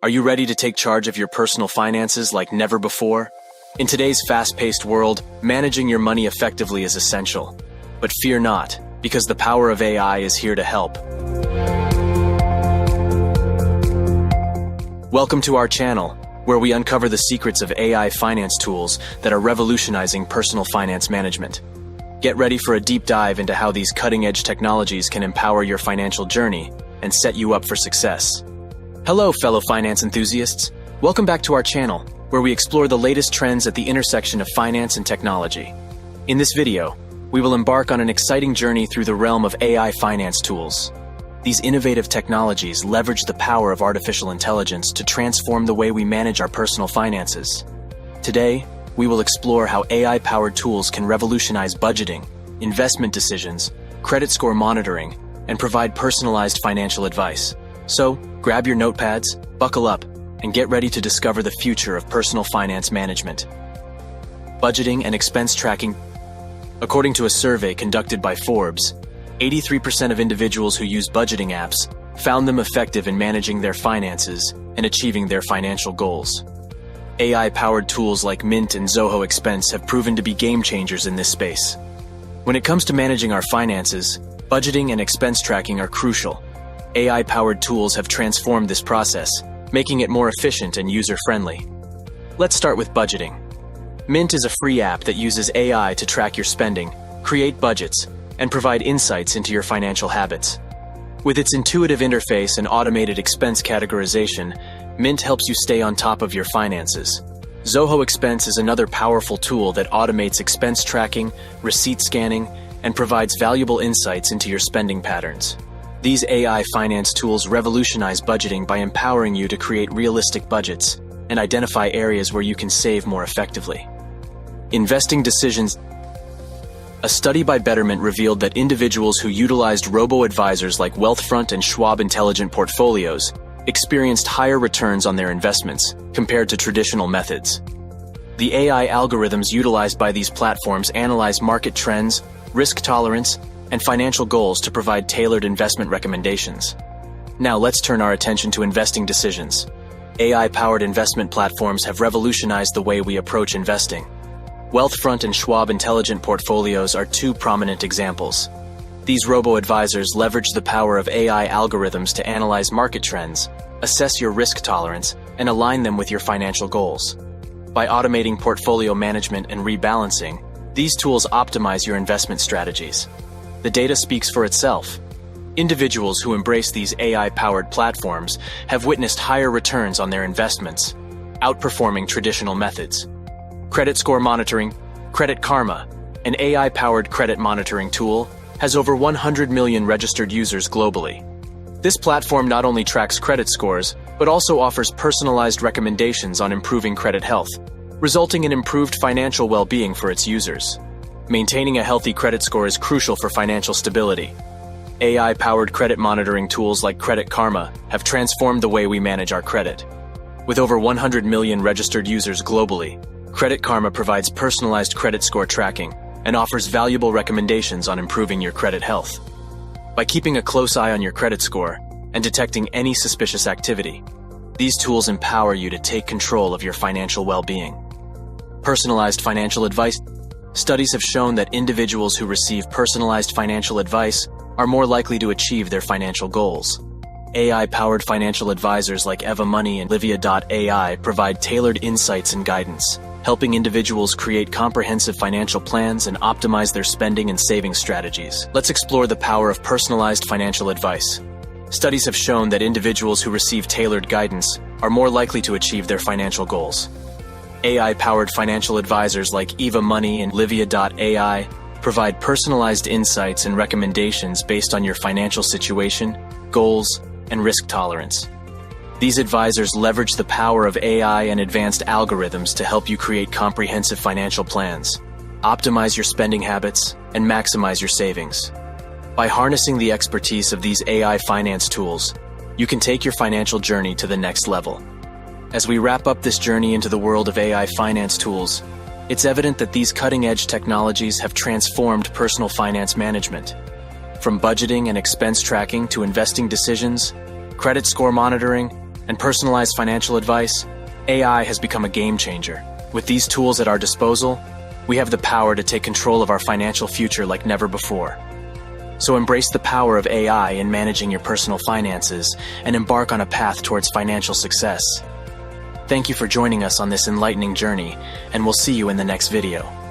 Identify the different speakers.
Speaker 1: Are you ready to take charge of your personal finances like never before? In today's fast-paced world, managing your money effectively is essential. But fear not, because the power of AI is here to help. Welcome to our channel, where we uncover the secrets of AI finance tools that are revolutionizing personal finance management. Get ready for a deep dive into how these cutting-edge technologies can empower your financial journey and set you up for success. Hello, fellow finance enthusiasts. Welcome back to our channel, where we explore the latest trends at the intersection of finance and technology. In this video, we will embark on an exciting journey through the realm of AI finance tools. These innovative technologies leverage the power of artificial intelligence to transform the way we manage our personal finances. Today, we will explore how AI-powered tools can revolutionize budgeting, investment decisions, credit score monitoring, and provide personalized financial advice. So, grab your notepads, buckle up, and get ready to discover the future of personal finance management. Budgeting and expense tracking. According to a survey conducted by Forbes, 83% of individuals who use budgeting apps found them effective in managing their finances and achieving their financial goals. AI-powered tools like Mint and Zoho Expense have proven to be game changers in this space. When it comes to managing our finances, budgeting and expense tracking are crucial. AI-powered tools have transformed this process, making it more efficient and user-friendly. Let's start with budgeting. Mint is a free app that uses AI to track your spending, create budgets, and provide insights into your financial habits. With its intuitive interface and automated expense categorization, Mint helps you stay on top of your finances. Zoho Expense is another powerful tool that automates expense tracking, receipt scanning, and provides valuable insights into your spending patterns. These AI finance tools revolutionize budgeting by empowering you to create realistic budgets and identify areas where you can save more effectively. Investing decisions. A study by Betterment revealed that individuals who utilized robo-advisors like Wealthfront and Schwab Intelligent Portfolios experienced higher returns on their investments compared to traditional methods. The AI algorithms utilized by these platforms analyze market trends, risk tolerance, and financial goals to provide tailored investment recommendations. Now let's turn our attention to investing decisions. AI-powered investment platforms have revolutionized the way we approach investing. Wealthfront and Schwab Intelligent Portfolios are two prominent examples. These robo-advisors leverage the power of AI algorithms to analyze market trends, assess your risk tolerance, and align them with your financial goals. By automating portfolio management and rebalancing, these tools optimize your investment strategies. The data speaks for itself. Individuals who embrace these AI-powered platforms have witnessed higher returns on their investments, outperforming traditional methods. Credit score monitoring, Credit Karma, an AI-powered credit monitoring tool, has over 100 million registered users globally. This platform not only tracks credit scores, but also offers personalized recommendations on improving credit health, resulting in improved financial well-being for its users. Maintaining a healthy credit score is crucial for financial stability. AI-powered credit monitoring tools like Credit Karma have transformed the way we manage our credit. With over 100 million registered users globally, Credit Karma provides personalized credit score tracking and offers valuable recommendations on improving your credit health. By keeping a close eye on your credit score and detecting any suspicious activity, these tools empower you to take control of your financial well-being. Personalized financial advice. Studies have shown that individuals who receive personalized financial advice are more likely to achieve their financial goals. AI-powered financial advisors like Eva Money and Livia.ai provide tailored insights and guidance, helping individuals create comprehensive financial plans and optimize their spending and saving strategies. Let's explore the power of personalized financial advice. Studies have shown that individuals who receive tailored guidance are more likely to achieve their financial goals. AI-powered financial advisors like Eva Money and Livia.ai provide personalized insights and recommendations based on your financial situation, goals, and risk tolerance. These advisors leverage the power of AI and advanced algorithms to help you create comprehensive financial plans, optimize your spending habits, and maximize your savings. By harnessing the expertise of these AI finance tools, you can take your financial journey to the next level. As we wrap up this journey into the world of AI finance tools, it's evident that these cutting-edge technologies have transformed personal finance management. From budgeting and expense tracking to investing decisions, credit score monitoring, and personalized financial advice, AI has become a game changer. With these tools at our disposal, we have the power to take control of our financial future like never before. So embrace the power of AI in managing your personal finances and embark on a path towards financial success. Thank you for joining us on this enlightening journey, and we'll see you in the next video.